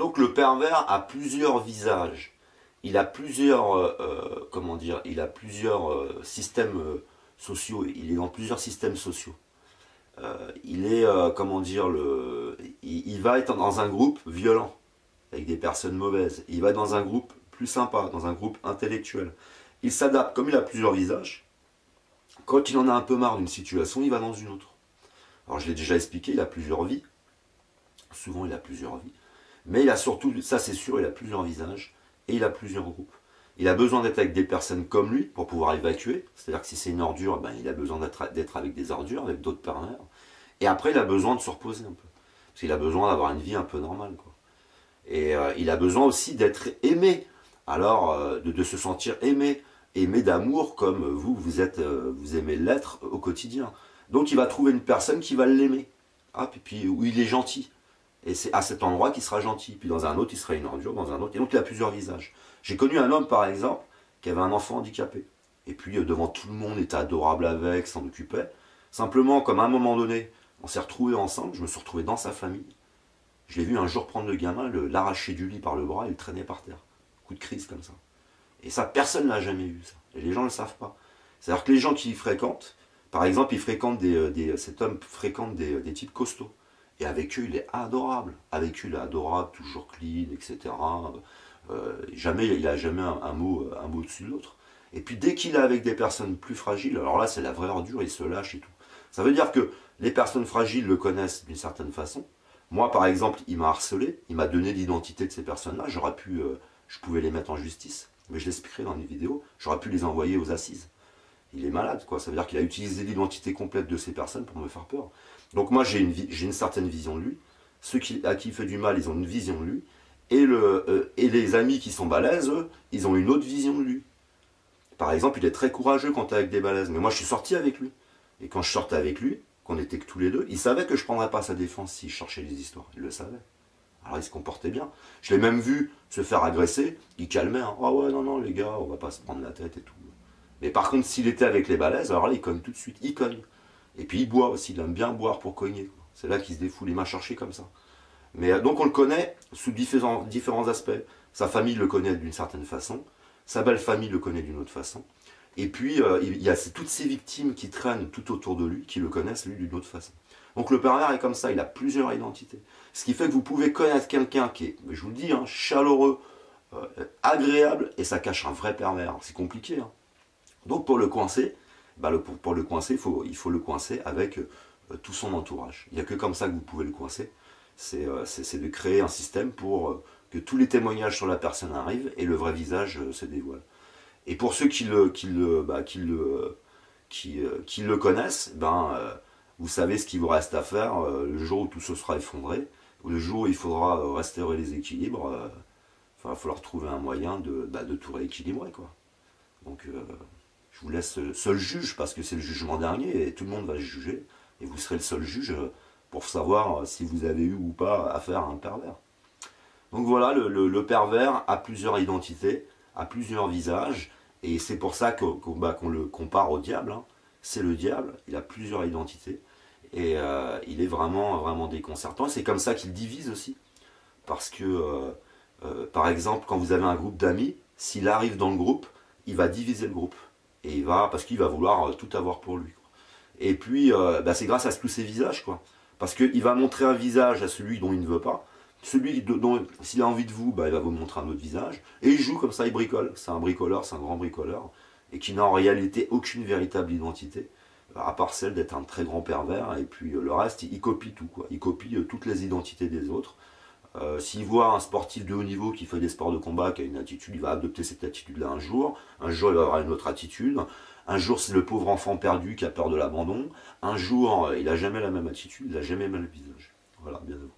Donc le pervers a plusieurs visages. Il a plusieurs, comment dire, il a plusieurs systèmes sociaux. Il est dans plusieurs systèmes sociaux. Il est, comment dire, il va être dans un groupe violent, avec des personnes mauvaises. Il va être dans un groupe plus sympa, dans un groupe intellectuel. Il s'adapte, comme il a plusieurs visages. Quand il en a un peu marre d'une situation, il va dans une autre. Alors je l'ai déjà expliqué, il a plusieurs vies. Souvent il a plusieurs vies. Mais il a surtout, ça c'est sûr, il a plusieurs visages et il a plusieurs groupes. Il a besoin d'être avec des personnes comme lui pour pouvoir évacuer. C'est-à-dire que si c'est une ordure, ben, il a besoin d'être avec des ordures, avec d'autres pervers. Et après, il a besoin de se reposer un peu. Parce qu'il a besoin d'avoir une vie un peu normale, quoi. Et il a besoin aussi d'être aimé. Alors, de se sentir aimé. Aimé d'amour comme vous aimez l'être au quotidien. Donc, il va trouver une personne qui va l'aimer. Ah, puis où il est gentil. Et c'est à cet endroit qu'il sera gentil. Puis dans un autre, il sera une ordure, dans un autre. Et donc, il a plusieurs visages. J'ai connu un homme, par exemple, qui avait un enfant handicapé. Et puis, devant tout le monde, était adorable avec, s'en occupait. Simplement, comme à un moment donné, on s'est retrouvés ensemble, je me suis retrouvé dans sa famille. Je l'ai vu un jour prendre le gamin, l'arracher du lit par le bras et le traîner par terre. Coup de crise comme ça. Et ça, personne ne l'a jamais vu, ça. Et les gens ne le savent pas. C'est-à-dire que les gens qui y fréquentent, par exemple, cet homme fréquente des types costauds. Et avec eux, il est adorable. Avec eux, il est adorable, toujours clean, etc. Jamais, il n'a jamais un mot au-dessus de l'autre. Et puis dès qu'il est avec des personnes plus fragiles, alors là c'est la vraie ordure, il se lâche et tout. Ça veut dire que les personnes fragiles le connaissent d'une certaine façon. Moi par exemple, il m'a harcelé, il m'a donné l'identité de ces personnes-là, je pouvais les mettre en justice, mais je l'expliquerai dans une vidéo, j'aurais pu les envoyer aux assises. Il est malade, quoi. Ça veut dire qu'il a utilisé l'identité complète de ces personnes pour me faire peur. Donc moi j'ai une certaine vision de lui, ceux à qui il fait du mal, ils ont une vision de lui, et les amis qui sont balèzes, eux, ils ont une autre vision de lui. Par exemple, il est très courageux quand tu es avec des balèzes. Mais moi, je suis sorti avec lui. Et quand je sortais avec lui, qu'on était que tous les deux, il savait que je ne prendrais pas sa défense s'il cherchait des histoires. Il le savait. Alors, il se comportait bien. Je l'ai même vu se faire agresser. Il calmait. Hein. Ah ouais, non, non, les gars, on va pas se prendre la tête et tout. Mais par contre, s'il était avec les balèzes, alors là, il cogne tout de suite. Il cogne. Et puis, il boit aussi. Il aime bien boire pour cogner. C'est là qu'il se défoule. Il m'a cherché comme ça. Mais donc, on le connaît sous différents aspects. Sa famille le connaît d'une certaine façon. Sa belle famille le connaît d'une autre façon. Et puis, il y a toutes ces victimes qui traînent tout autour de lui, qui le connaissent lui d'une autre façon. Donc le pervers est comme ça, il a plusieurs identités. Ce qui fait que vous pouvez connaître quelqu'un qui est, je vous le dis, hein, chaleureux, agréable, et ça cache un vrai pervers. C'est compliqué. Hein. Donc pour le coincer, pour le coincer, il faut le coincer avec tout son entourage. Il n'y a que comme ça que vous pouvez le coincer. C'est de créer un système pour que tous les témoignages sur la personne arrivent et le vrai visage se dévoile. Et pour ceux qui le connaissent, vous savez ce qu'il vous reste à faire le jour où tout se sera effondré, ou le jour où il faudra restaurer les équilibres. Il va falloir trouver un moyen de tout rééquilibrer, quoi. Donc je vous laisse seul juge, parce que c'est le jugement dernier, et tout le monde va se juger, et vous serez le seul juge pour savoir si vous avez eu ou pas affaire à un pervers. Donc voilà, le pervers a plusieurs identités, a plusieurs visages, et c'est pour ça qu'on le compare au diable. Hein. C'est le diable, il a plusieurs identités, et il est vraiment, vraiment déconcertant. C'est comme ça qu'il divise aussi, parce que, par exemple, quand vous avez un groupe d'amis, s'il arrive dans le groupe, il va diviser le groupe, et parce qu'il va vouloir tout avoir pour lui. Et puis, c'est grâce à tous ces visages, quoi. Parce qu'il va montrer un visage à celui dont il ne veut pas, celui dont, s'il a envie de vous, il va vous montrer un autre visage, et il joue comme ça, il bricole. C'est un bricoleur, c'est un grand bricoleur, et qui n'a en réalité aucune véritable identité, à part celle d'être un très grand pervers, et puis le reste, il copie tout, quoi. Il copie toutes les identités des autres. S'il voit un sportif de haut niveau qui fait des sports de combat, qui a une attitude, il va adopter cette attitude-là un jour il va avoir une autre attitude, un jour c'est le pauvre enfant perdu qui a peur de l'abandon, un jour il n'a jamais la même attitude, il n'a jamais le même visage. Voilà, bien à vous.